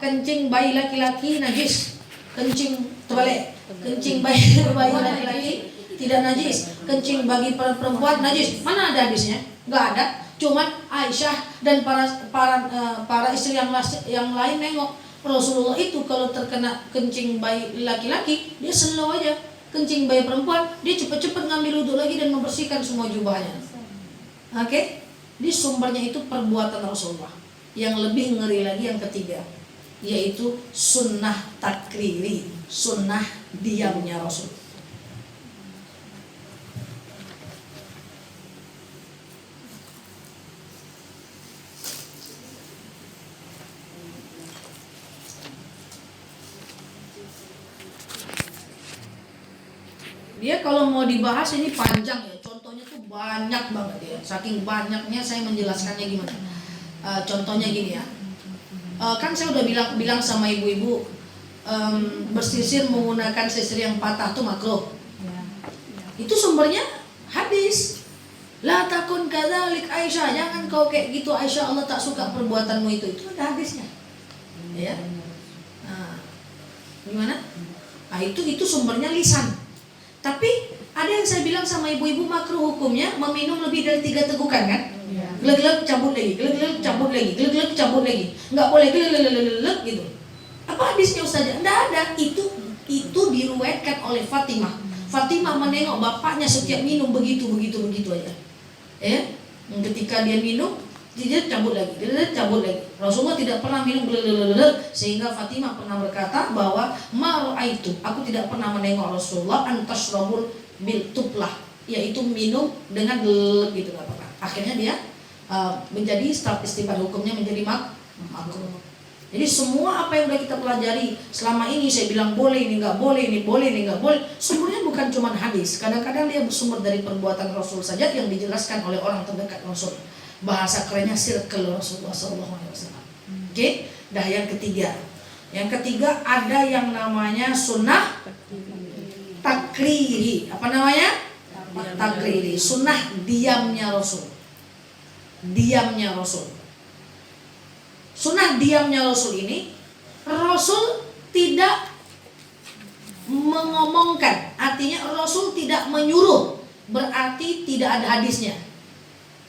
kencing bayi laki-laki najis, kencing terbalik, kencing bayi laki-laki tidak najis, kencing bagi perempuan najis. Mana ada hadisnya? Nggak ada. Cuman Aisyah dan para istri yang lain nengok Rasulullah itu kalau terkena kencing bayi laki-laki dia slow aja, kencing bayi perempuan dia cepat-cepat ngambil wudhu lagi dan membersihkan semua jubahnya. Oke? Di sumbernya itu perbuatan Rasulullah. Yang lebih ngeri lagi yang ketiga, yaitu sunnah takriri, sunnah diamnya Rasul. Dia kalau mau dibahas ini panjang ya, contohnya tuh banyak banget ya. Saking banyaknya saya menjelaskannya gimana. Contohnya gini ya, kan saya udah bilang sama ibu-ibu, bersisir menggunakan sisir yang patah tuh makruh. Itu sumbernya hadis. La takun kadzalik Aisyah, jangan kau kayak gitu Aisyah, Allah tak suka perbuatanmu itu ada hadisnya. Ya. Nah, gimana? Nah, itu sumbernya lisan. Tapi ada yang saya bilang sama ibu-ibu makruh hukumnya meminum lebih dari 3 tegukan kan? Gelek-gelek cabut lagi, gelek-gelek cabut lagi, gelek-gelek cabut lagi. Enggak boleh gelek-gelek gitu. Apa hadisnya Ustazah? Enggak ada. Itu diriwayatkan oleh Fatimah. Fatimah menengok bapaknya setiap minum begitu aja. Ya. Ketika dia minum, dia cabut lagi, cabut lagi. Rasulullah tidak pernah minum sehingga Fatimah pernah berkata bahwa itu aku tidak pernah menengok Rasulullah antasrabul bil tublah, yaitu minum dengan gitu nggak apa-apa. Akhirnya dia menjadi istinbat hukumnya menjadi makruh. Jadi semua apa yang sudah kita pelajari selama ini saya bilang boleh ini nggak boleh, ini boleh ini nggak boleh, sumbernya bukan cuma hadis. Kadang-kadang dia bersumber dari perbuatan Rasul saja yang dijelaskan oleh orang terdekat Rasul. Bahasa kerennya circle Rasulullah SAW. Oke, dah yang ketiga. Yang ketiga ada yang namanya sunnah takriri. Apa namanya? Takriri. Sunnah diamnya Rasul. Diamnya Rasul. Sunnah diamnya Rasul ini, Rasul tidak mengomongkan. Artinya Rasul tidak menyuruh. Berarti tidak ada hadisnya.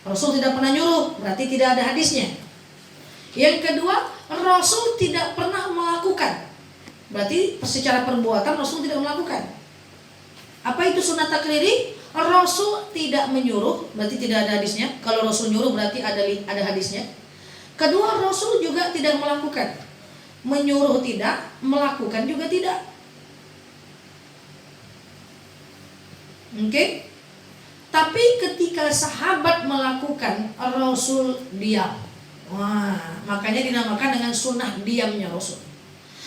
Rasul tidak pernah nyuruh, berarti tidak ada hadisnya. Yang kedua, Rasul tidak pernah melakukan. Berarti secara perbuatan Rasul tidak melakukan. Apa itu sunnah takriri? Rasul tidak menyuruh, berarti tidak ada hadisnya. Kalau Rasul nyuruh berarti ada hadisnya. Kedua, Rasul juga tidak melakukan. Menyuruh tidak, melakukan juga tidak. Oke? Tapi ketika sahabat melakukan, Rasul diam. Wah, makanya dinamakan dengan sunnah diamnya Rasul.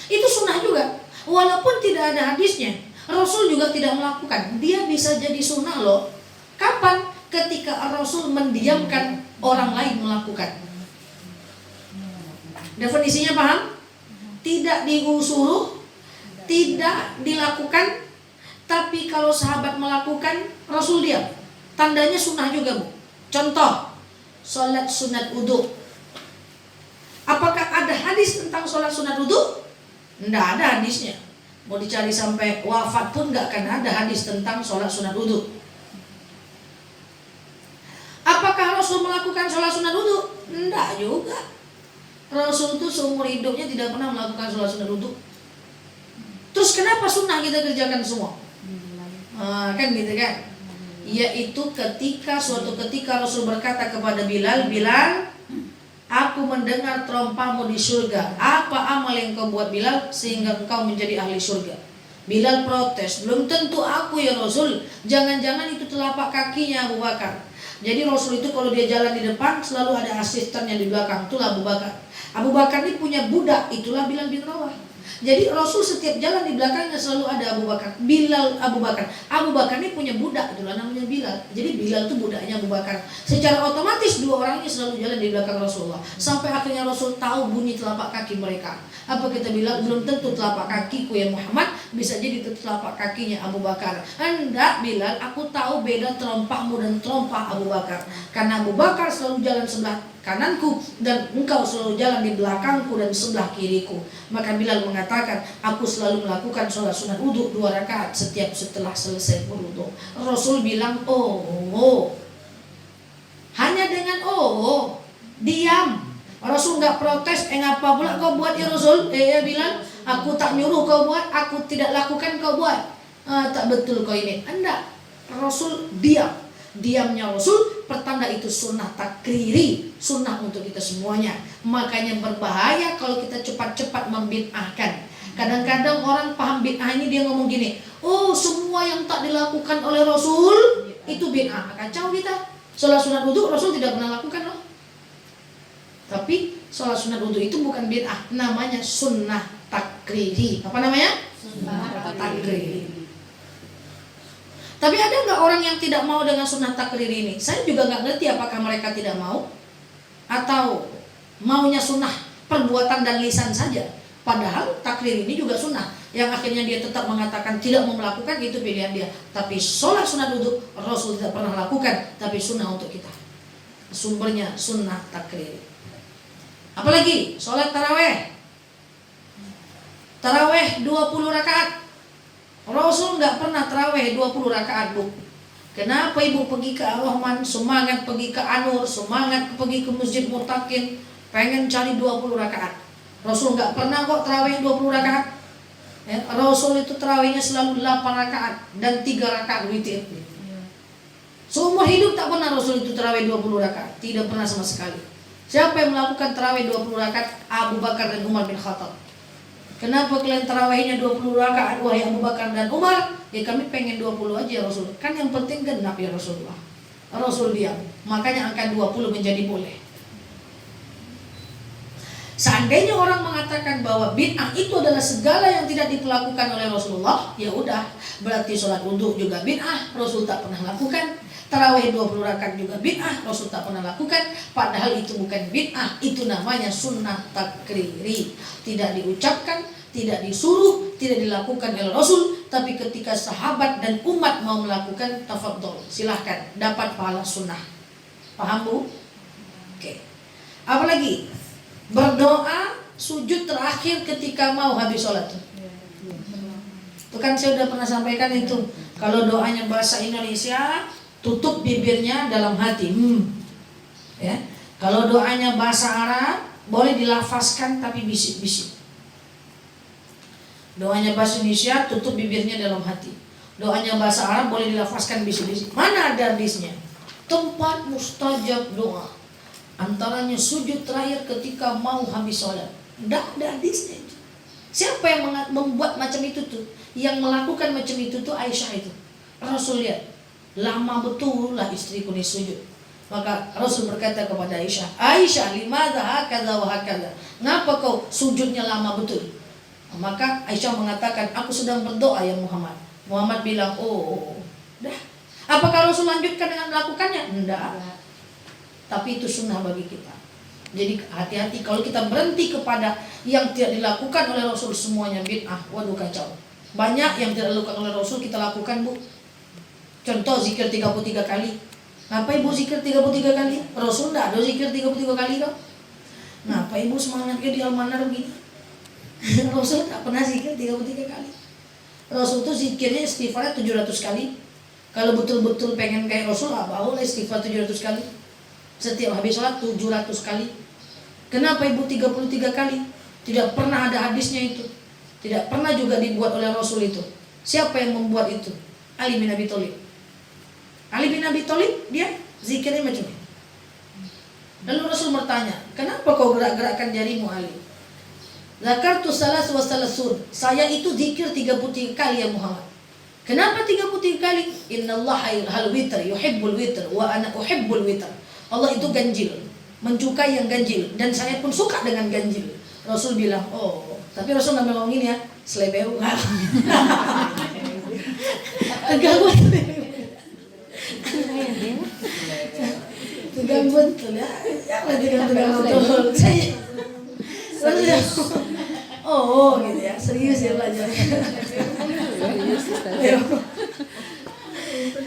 Itu sunnah juga. Walaupun tidak ada hadisnya, Rasul juga tidak melakukan. Dia bisa jadi sunnah loh. Kapan? Ketika Rasul mendiamkan orang lain melakukan. Definisinya paham? Tidak disuruh, tidak dilakukan. Tapi kalau sahabat melakukan, Rasul diam. Tandanya sunnah juga, Bu. Contoh, sholat sunat wudu. Apakah ada hadis tentang sholat sunat wudu? Tidak ada hadisnya. Mau dicari sampai wafat pun nggak akan ada hadis tentang sholat sunat wudu. Apakah Rasul melakukan sholat sunat wudu? Tidak juga. Rasul itu seumur hidupnya tidak pernah melakukan sholat sunat wudu. Terus kenapa sunnah kita kerjakan semua? Kan gitu kan? Yaitu suatu ketika Rasul berkata kepada Bilal, Bilal, aku mendengar terompamu di surga. Apa amal yang kau buat Bilal sehingga engkau menjadi ahli surga? Bilal protes, belum tentu aku ya Rasul. Jangan-jangan itu telapak kakinya Abu Bakar. Jadi Rasul itu kalau dia jalan di depan selalu ada asistennya di belakang, itulah Abu Bakar. Abu Bakar ini punya budak, itulah Bilal bin Rawah. Jadi Rasul setiap jalan di belakangnya selalu ada Abu Bakar. Abu Bakar ini punya budak, itulah namanya Bilal. Jadi Bilal itu budaknya Abu Bakar. Secara otomatis dua orang ini selalu jalan di belakang Rasulullah. Sampai akhirnya Rasul tahu bunyi telapak kaki mereka. Apa kita bilang? Belum tentu telapak kakiku ya Muhammad, bisa jadi telapak kakinya Abu Bakar. Hendak Bilal, aku tahu beda terompahmu dan terompah Abu Bakar. Karena Abu Bakar selalu jalan sebelah kananku dan engkau selalu jalan di belakangku dan sebelah kiriku. Maka Bilal mengatakan, aku selalu melakukan sholat sunat wudhu 2 rakaat setiap setelah selesai berwudhu. Rasul bilang, oh. Hanya dengan diam. Rasul nggak protes, ngapa pula kau buat ya Rasul? Ya Bilal, aku tak nyuruh kau buat, aku tidak lakukan kau buat. Tak betul kau ini. Enggak. Rasul diam. Diamnya Rasul pertanda itu sunnah takriri, sunnah untuk kita semuanya. Makanya berbahaya kalau kita cepat-cepat membid'ahkan. Kadang-kadang orang paham bid'ah ini, dia ngomong gini, oh semua yang tak dilakukan oleh Rasul itu bid'ah. Kacau kita. Sholat sunat wudhu Rasul tidak pernah lakukan loh. Tapi sholat sunat wudhu itu bukan bid'ah, namanya sunnah takriri. Apa namanya? Sunnah takriri. Tapi ada nggak orang yang tidak mau dengan sunnah takrir ini? Saya juga nggak ngerti apakah mereka tidak mau atau maunya sunnah perbuatan dan lisan saja. Padahal takrir ini juga sunnah. Yang akhirnya dia tetap mengatakan tidak mau melakukan, itu pilihan dia. Tapi sholat sunat wudhu Rasul tidak pernah lakukan, tapi sunnah untuk kita. Sumbernya sunnah takrir. Apalagi sholat taraweh. Taraweh 20 rakaat. Rasul nggak pernah taraweh 20 rakaat, Bu. Kenapa ibu pergi ke Ar-Rahman, semangat pergi ke Anur, semangat pergi ke Masjid Mutakin, pengen cari 20 rakaat. Rasul nggak pernah kok taraweh 20 rakaat. Rasul itu tarawehnya selalu 8 rakaat dan 3 rakaat witir. Seumur hidup tak pernah Rasul itu taraweh 20 rakaat, tidak pernah sama sekali. Siapa yang melakukan taraweh 20 rakaat? Abu Bakar dan Umar bin Khattab. Kenapa kalian tarawihnya 20 rakaat wahai Abu Bakar dan Umar? Ya kami pengen 20 aja Rasul. Kan yang penting genap ya Rasulullah. Rasul diam. Makanya angka 20 menjadi boleh. Seandainya orang mengatakan bahwa bid'ah itu adalah segala yang tidak dilakukan oleh Rasulullah, ya udah, berarti sholat wudhu juga bid'ah, Rasul tak pernah lakukan. Tarawih 20 rakaat juga bid'ah, Rasul tak pernah lakukan. Padahal itu bukan bid'ah, itu namanya sunnah takriri. Tidak diucapkan, tidak disuruh, tidak dilakukan oleh Rasul. Tapi ketika sahabat dan umat mau melakukan, tafadhol, silahkan, dapat pahala sunnah. Paham, Bu? Oke. Apalagi? Berdoa sujud terakhir ketika mau habis sholat. Itu kan saya udah pernah sampaikan itu. Kalau doanya bahasa Indonesia, tutup bibirnya dalam hati. Ya. Kalau doanya bahasa Arab, boleh dilafazkan tapi bisik-bisik. Doanya bahasa Indonesia, tutup bibirnya dalam hati. Doanya bahasa Arab boleh dilafazkan bisik-bisik. Mana ada hadisnya? Tempat mustajab doa. Antaranya sujud terakhir ketika mau habis sholat. Tidak ada hadisnya itu. Siapa yang membuat macam itu tuh? Yang melakukan macam itu tuh Aisyah itu. Rasul lihat, lama betul lah istriku ni sujud. Maka Rasul berkata kepada Aisyah, Aisyah, limadha hakadha wa hakadha? Ngapa kau sujudnya lama betul? Maka Aisyah mengatakan, aku sedang berdoa ya Muhammad. Muhammad bilang, dah. Apakah Rasul lanjutkan dengan melakukannya? Enggak. Tapi itu sunnah bagi kita. Jadi hati-hati kalau kita berhenti kepada yang tidak dilakukan oleh Rasul semuanya bid'ah. Waduh kacau. Banyak yang tidak dilakukan oleh Rasul kita lakukan, Bu. Contoh zikir 33 kali. Ngapa ibu zikir 33 kali? Rasul enggak ada zikir 33 kali kok. Ngapa ibu semangatnya di Almanar begini? Rasul enggak pernah zikir 33 kali. Rasul itu zikirnya istighfarnya 700 kali. Kalau betul-betul pengen kayak Rasul, boleh istighfar 700 kali. Setiap habis sholat 700 kali. Kenapa ibu 33 kali? Tidak pernah ada hadisnya itu. Tidak pernah juga dibuat oleh Rasul itu. Siapa yang membuat itu? Ali bin Abi Thalib. Ali bin Abi Thalib dia zikirnya macam ini. Lalu Rasul bertanya, kenapa kau gerak-gerakkan jarimu Ali? Zakartu salas wa salasun. Saya itu zikir 33 kali ya Muhammad. Kenapa 33 kali? Innallaha hal witr yuhibbul witr wa ana uhibbul witr. Allah itu ganjil, mencukai yang ganjil, dan saya pun suka dengan ganjil. Rasul bilang, tapi Rasul nggak ngomong ini ya, selebeu. Tegang banget. Tegang betul ya. Tegang betul. Saya, gitu ya, serius ya belajar.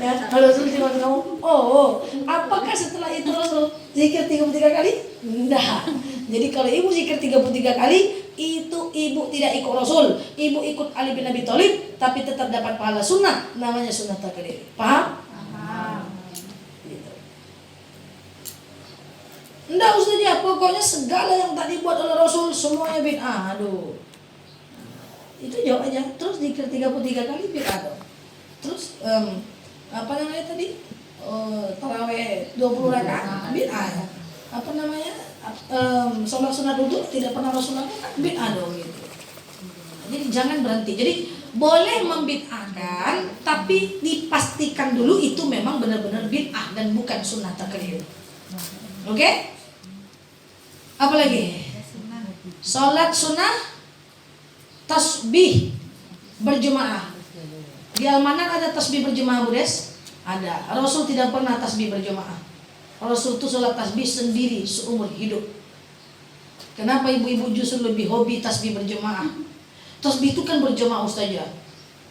Ya, kalau Rasul cuma ngomong, apakah setelah itu Rasul zikir 33 kali? Enggak. Jadi kalau ibu zikir 33 kali, itu ibu tidak ikut Rasul, ibu ikut Ali bin Abi Thalib, tapi tetap dapat pahala sunnah, namanya sunnah takriri. Paham? Paham. Gitu. Enggak Ustaz ya, pokoknya segala yang tadi buat oleh Rasul semuanya bid'ah. Aduh. Itu jawab aja. Terus zikir 33 kali bid'ah dong. Terus apa namanya tadi? Tarawih 20 rakaat bid'ah ya. Apa namanya? Sholat sunat duduk tidak pernah Rasul lakukan, bid'ah dong gitu. Jadi jangan berhenti. Jadi boleh membid'ahkan, tapi dipastikan dulu itu memang benar-benar bid'ah dan bukan sunnah takriri. Oke? Apa lagi? Sholat sunnah tasbih berjemaah. Di Al-Manan ada tasbih berjemaah, Bu Des? Ada. Rasul tidak pernah tasbih berjemaah. Rasul itu sholat tasbih sendiri seumur hidup. Kenapa ibu-ibu justru lebih hobi tasbih berjemaah? Tasbih itu kan berjemaah Ustazah.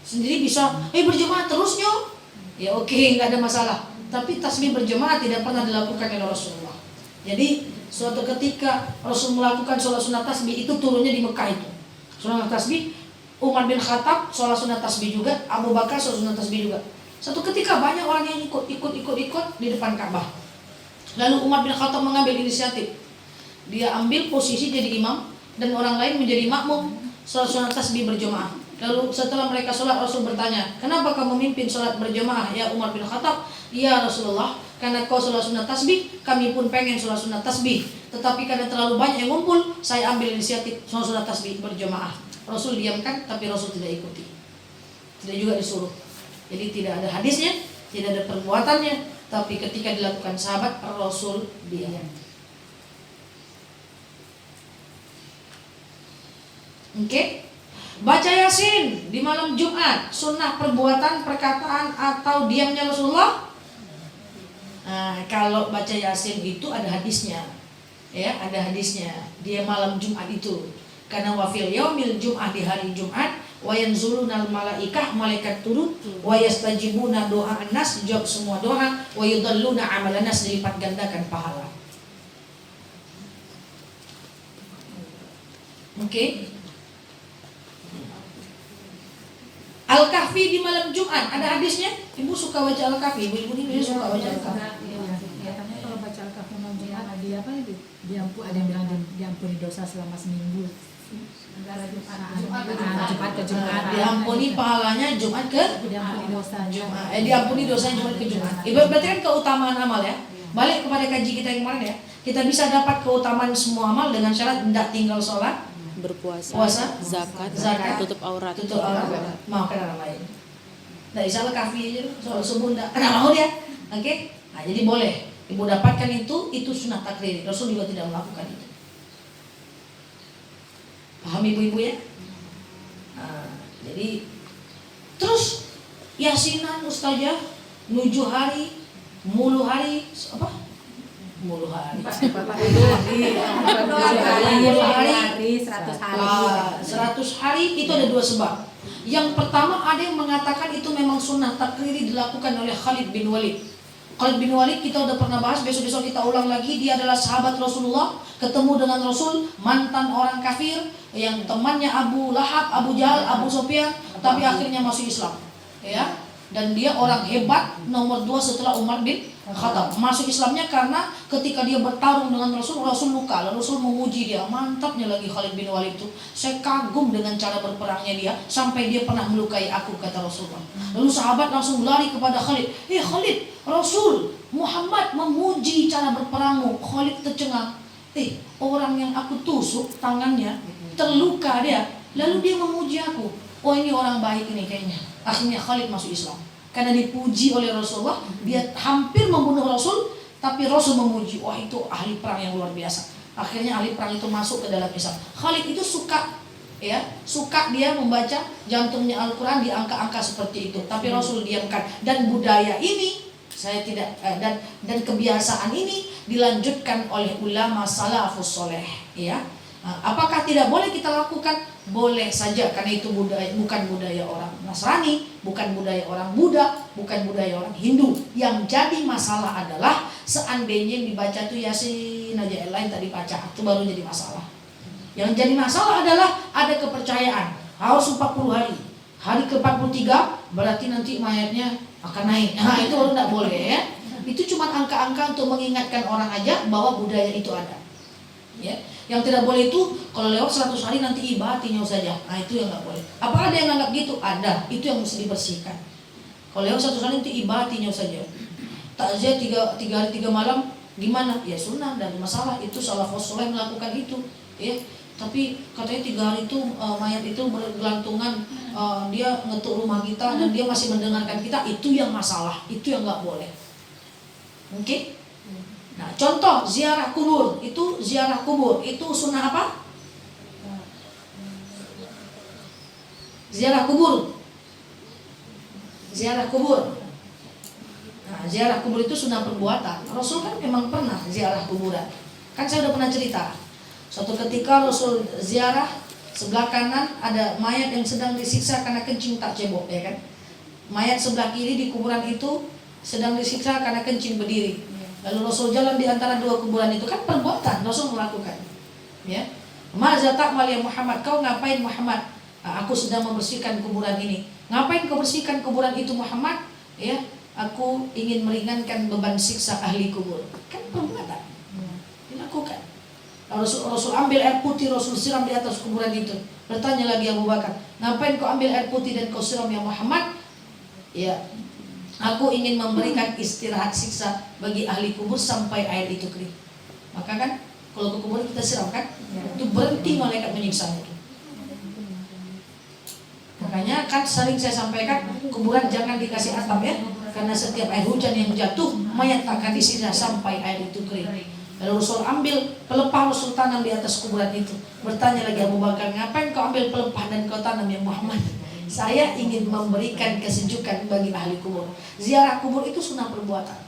Sendiri bisa, berjemaah terus nyok. Ya oke, nggak ada masalah. Tapi tasbih berjemaah tidak pernah dilakukan oleh Rasulullah. Jadi suatu ketika Rasul melakukan sholat sunat tasbih itu turunnya di Mekah itu. Sunat tasbih, Umar bin Khattab sholat sunat tasbih juga, Abu Bakar sholat sunat tasbih juga. Satu ketika banyak orang yang ikut di depan Ka'bah. Lalu Umar bin Khattab mengambil inisiatif. Dia ambil posisi jadi imam dan orang lain menjadi makmum sholat sunat tasbih berjemaah. Lalu setelah mereka sholat, Rasul bertanya, kenapa kamu memimpin sholat berjemaah ya Umar bin Khattab? Ya Rasulullah, karena kau sholat sunat tasbih, kami pun pengen sholat sunat tasbih. Tetapi karena terlalu banyak yang ngumpul, saya ambil inisiatif sholat sunat tasbih berjemaah. Rasul diamkan, tapi Rasul tidak ikuti. Tidak juga disuruh. Jadi tidak ada hadisnya, tidak ada perbuatannya. Tapi ketika dilakukan sahabat, Rasul diam. Oke? Baca Yasin di malam Jumat, sunnah perbuatan, perkataan, atau diamnya Rasulullah? Nah, kalau baca Yasin itu ada hadisnya. Ya, ada hadisnya. Dia malam Jumat itu. Karena wafil yaumil Jum'ah, di hari Jumat, wa yanzulunal malaikah, malaikat turun, wa yastajibuna doa anas, jawab semua doa, wa yudalluna amalan nas, dilipat gandakan pahala. Oke. Al-Kahfi di malam Jumat ada hadisnya. Ibu suka baca Al-Kahfi? Ibu ini suka baca Al-Kahfi. Ya, katanya kalau baca Al-Kahfi malam Jumat dia apa itu? Ada yang bilang diampuni dosa selama seminggu. Jumat ke Jumat. Diampuni pahalanya Jumat ke diampuni dosa. Diampuni dosanya Jumat ke Jumat. Ibu berarti kan keutamaan amal ya. Balik kepada kaji kita yang kemarin ya. Kita bisa dapat keutamaan semua amal dengan syarat tidak tinggal sholat, berpuasa, zakat, tutup aurat, maafkan orang lain. Nah, insya Allah kafi aja, soal subuh enggak mau dia. Oke? Nah, jadi boleh. Ibu dapatkan itu sunnah takriri. Rasul juga tidak melakukan itu. Paham ibu-ibu ya? Nah, jadi terus yasinan Ustazah 7 hari, mulu hari apa? Mulu hari. 100 hari itu ada 2 sebab. Yang pertama ada yang mengatakan itu memang sunnah takriri dilakukan oleh Khalid bin Walid. Khalid bin Walid kita udah pernah bahas, besok-besok kita ulang lagi. Dia adalah sahabat Rasulullah, ketemu dengan Rasul, mantan orang kafir yang temannya Abu Lahab, Abu Jahal, Abu Sufyan, tapi akhirnya masuk Islam. Ya. Dan dia orang hebat nomor 2 setelah Umar bin Khattab. Masuk Islamnya karena ketika dia bertarung dengan Rasul, Rasul luka. Lalu Rasul memuji dia. Mantapnya lagi Khalid bin Walid itu. Saya kagum dengan cara berperangnya dia. Sampai dia pernah melukai aku, kata Rasulullah. Lalu sahabat langsung lari kepada Khalid. Khalid, Rasul Muhammad memuji cara berperangmu. Khalid tercengang. Orang yang aku tusuk tangannya, terluka dia. Lalu dia memuji aku. Oh, ini orang baik ini kayaknya. Akhirnya Khalid masuk Islam. Karena dipuji oleh Rasulullah, dia hampir membunuh Rasul, tapi Rasul memuji. Wah, itu ahli perang yang luar biasa. Akhirnya ahli perang itu masuk ke dalam Islam. Khalid itu suka dia membaca jantungnya Al-Quran di angka-angka seperti itu. Tapi Rasul diamkan. Dan budaya ini saya tidak dan kebiasaan ini dilanjutkan oleh ulama salafus soleh. Ya. Apakah tidak boleh kita lakukan? Boleh saja, karena itu budaya, bukan budaya orang Nasrani, bukan budaya orang Buddha, bukan budaya orang Hindu. Yang jadi masalah adalah seandainya yang dibaca tuh Yasin aja, yang lain tadi baca, itu baru jadi masalah. Yang jadi masalah adalah ada kepercayaan harus 40 hari. Hari ke-43 berarti nanti mayatnya akan naik. Nah, itu baru tidak boleh ya. Itu cuma angka-angka untuk mengingatkan orang aja bahwa budaya itu ada. Ya. Yang tidak boleh itu kalau lewat 100 hari nanti ibatinya saja. Nah, itu yang nggak boleh. Apa ada yang anggap gitu? Ada. Itu yang mesti dibersihkan. Kalau lewat 100 hari nanti ibatinya saja. Takziah 3 hari 3 malam gimana? Ya sunnah, dan masalah itu salafus saleh melakukan itu. Ya. Tapi katanya 3 hari itu mayat itu bergelantungan, dia ngetuk rumah kita dan dia masih mendengarkan kita. Itu yang masalah. Itu yang nggak boleh. Mungkin? Nah, contoh ziarah kubur itu sunnah apa? Ziarah kubur. Nah, ziarah kubur itu sunnah perbuatan. Rasul kan memang pernah ziarah kuburan. Kan saya udah pernah cerita. Suatu ketika Rasul ziarah, sebelah kanan ada mayat yang sedang disiksa karena kencing tak cebok, ya kan? Mayat sebelah kiri di kuburan itu sedang disiksa karena kencing berdiri. Lalu Rasul jalan di antara dua kuburan itu, kan perbuatan Rasul melakukan. Ya. Maza ta'mal ya Muhammad, kau ngapain Muhammad? Aku sedang membersihkan kuburan ini. Ngapain kau bersihkan kuburan itu Muhammad? Ya, aku ingin meringankan beban siksa ahli kubur. Kan perbuatan. Dilakukan. Rasul ambil air putih, Rasul siram di atas kuburan itu. Bertanya lagi Abu Bakar, ngapain kau ambil air putih dan kau siram ya Muhammad? Ya, aku ingin memberikan istirahat siksa bagi ahli kubur sampai air itu kering. Maka kan kalau ke kubur kita siram kan, itu berhenti malaikat menyiksa itu. Makanya kan sering saya sampaikan, kuburan jangan dikasih atap ya, karena setiap air hujan yang jatuh mayat tak akan disiksa sampai air itu kering. Lalu Rasul ambil pelepah, Rasul tanam di atas kuburan itu. Bertanya lagi Abu Bakar, ngapain kau ambil pelepah dan kau tanam ya Muhammad? Saya ingin memberikan kesejukan bagi ahli kubur. Ziarah kubur itu sunnah perbuatan.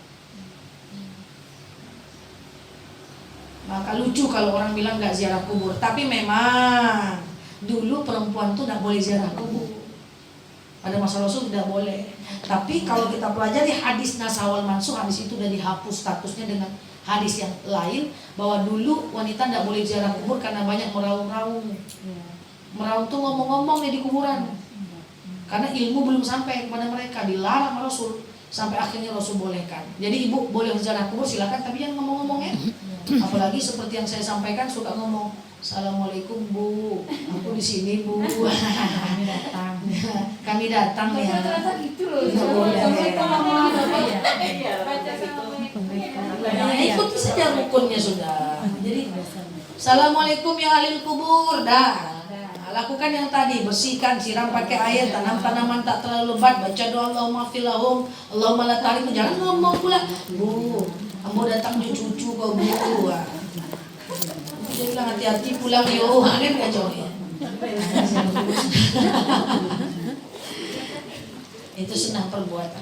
Maka lucu kalau orang bilang gak ziarah kubur. Tapi memang dulu perempuan tuh gak boleh ziarah kubur. Pada masa Rasul tidak boleh. Tapi kalau kita pelajari hadis nasawal mansuh, hadis itu sudah dihapus statusnya dengan hadis yang lain, bahwa dulu wanita tidak boleh ziarah kubur karena banyak meraung-raung. Meraung tuh ngomong-ngomong di kuburan. Karena ilmu belum sampai kepada mereka, dilarang Rasul. Sampai akhirnya Rasul bolehkan. Jadi ibu boleh ziarah kubur silakan, tapi jangan ngomong-ngomong ya. Apalagi seperti yang saya sampaikan, suka ngomong, Assalamualaikum Bu, aku di sini Bu. Kami datang. Kami datang ya. Gitu loh. Nah, ikuti saja rukunnya sudah. Jadi Assalamualaikum ya ahli kubur, dah. Lakukan yang tadi, bersihkan, siram pakai air, tanam tanaman tak terlalu lebat, baca doa Allahumma fil lahum, Allahumma la tahrim. Jangan ngomong pula, Bu, kamu datang cucu kau Bu. Dia bilang hati-hati pulang yo, kan kacau ya. Itu sunnah perbuatan.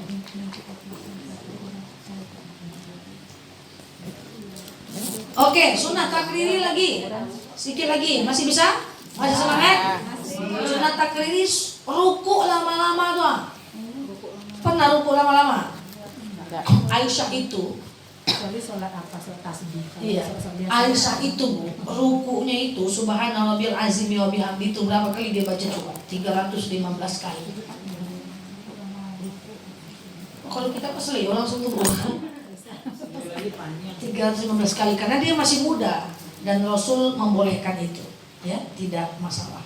Oke, sunnah takriri lagi. Sedikit lagi, masih bisa? Masih semangat? Sunnah takriri ruku lama-lama tuh. Pernah ruku lama-lama? Aisyah itu, Kecuali sholat apa, sholat tasbih. iya. Aisyah itu Bu, rukunya itu subhanallahil azim wa bihamdi itu berapa kali dia baca coba? 315 kali. Kalau kita kesel ya langsung tubuh. 315 kali karena dia masih muda dan Rasul membolehkan itu. Ya, tidak masalah.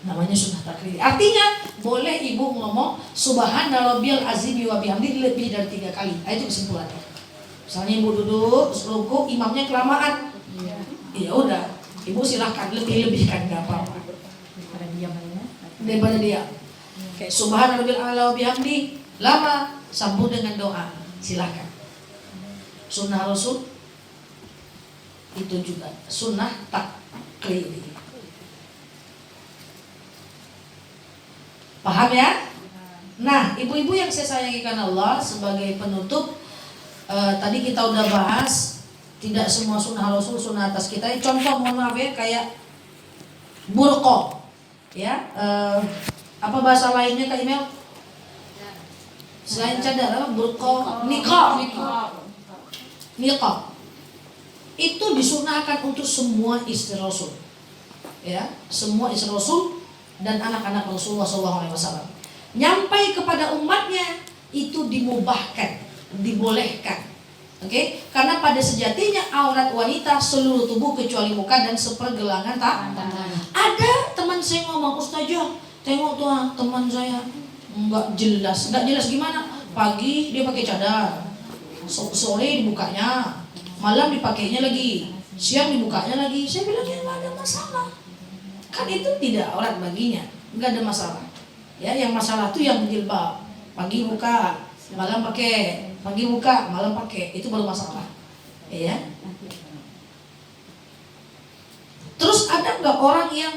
Namanya sunnah takriri. Artinya boleh ibu ngomong subhanallahil azim wa bihamdi lebih dari 3 kali. Itu kesimpulannya. Misalnya ibu duduk, ruku, imamnya kelamaan. Ya udah, ibu silahkan lebih-lebihkan enggak apa-apa. Daripada dia. Kayak subhanallahil a'la wa bihamdi lama sambung dengan doa. Silahkan. Sunnah Rasul itu juga sunnah takriri. Paham ya? Nah, ibu-ibu yang saya sayangi karena Allah, sebagai penutup, tadi kita udah bahas tidak semua sunnah Rasul sunnah atas kita. Contoh mohon maaf ya, kayak burqa, ya, apa bahasa lainnya Kak Imel? Selain cadar apa? Burqa, niqab. Niqab. Itu disunahkan untuk semua istri Rasul. Ya, semua istri Rasul dan anak-anak Rasulullah SAW. Nyampai kepada umatnya itu dimubahkan, dibolehkan. Oke, karena pada sejatinya aurat wanita seluruh tubuh kecuali muka dan sepergelangan tangan. Ada teman saya ngomong, Ustazah, tengok tuh teman saya nggak jelas gimana? Pagi dia pakai cadar, sore dibukanya, malam dipakainya lagi, siang dibukanya lagi. Saya bilang ya nggak ada masalah, kan itu tidak aurat baginya, nggak ada masalah. Ya, yang masalah tuh yang jilbab, pagi buka, malam pakai. Pagi buka, malam pakai, itu baru masalah, ya. Terus ada nggak orang yang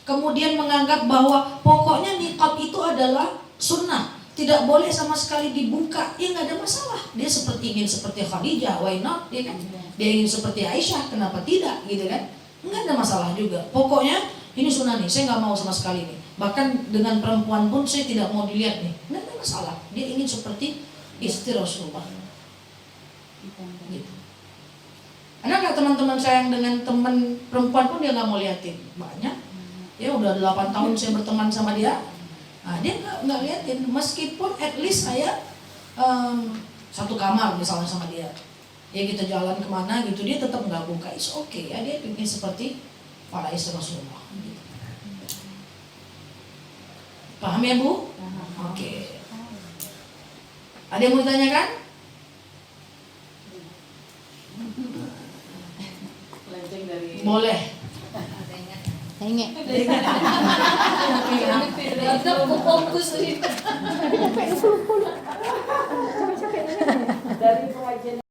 kemudian menganggap bahwa pokoknya niqab itu adalah sunnah, tidak boleh sama sekali dibuka? Ya nggak ada masalah. Dia ingin seperti Khadijah, why not? Dia kan, dia ingin seperti Aisyah, kenapa tidak? Gitu kan? Nggak ada masalah juga. Pokoknya ini sunnah nih, saya nggak mau sama sekali nih. Bahkan dengan perempuan pun saya tidak mau dilihat nih, nggak ada masalah. Dia ingin seperti istri Rasulullah. Gitu. Ada nggak teman-teman saya yang dengan teman perempuan pun dia nggak mau liatin? Banyak. Ya udah 8 tahun saya berteman sama dia. Nah, dia nggak liatin. Meskipun at least saya satu kamar misalnya sama dia. Ya kita jalan kemana gitu, dia tetap nggak buka. It's okay ya, dia ingin seperti para istri Rasulullah. Gitu. Paham ya Bu? Oke. Ada yang mau ditanyakan? Boleh. Tengok. Tetap fokus di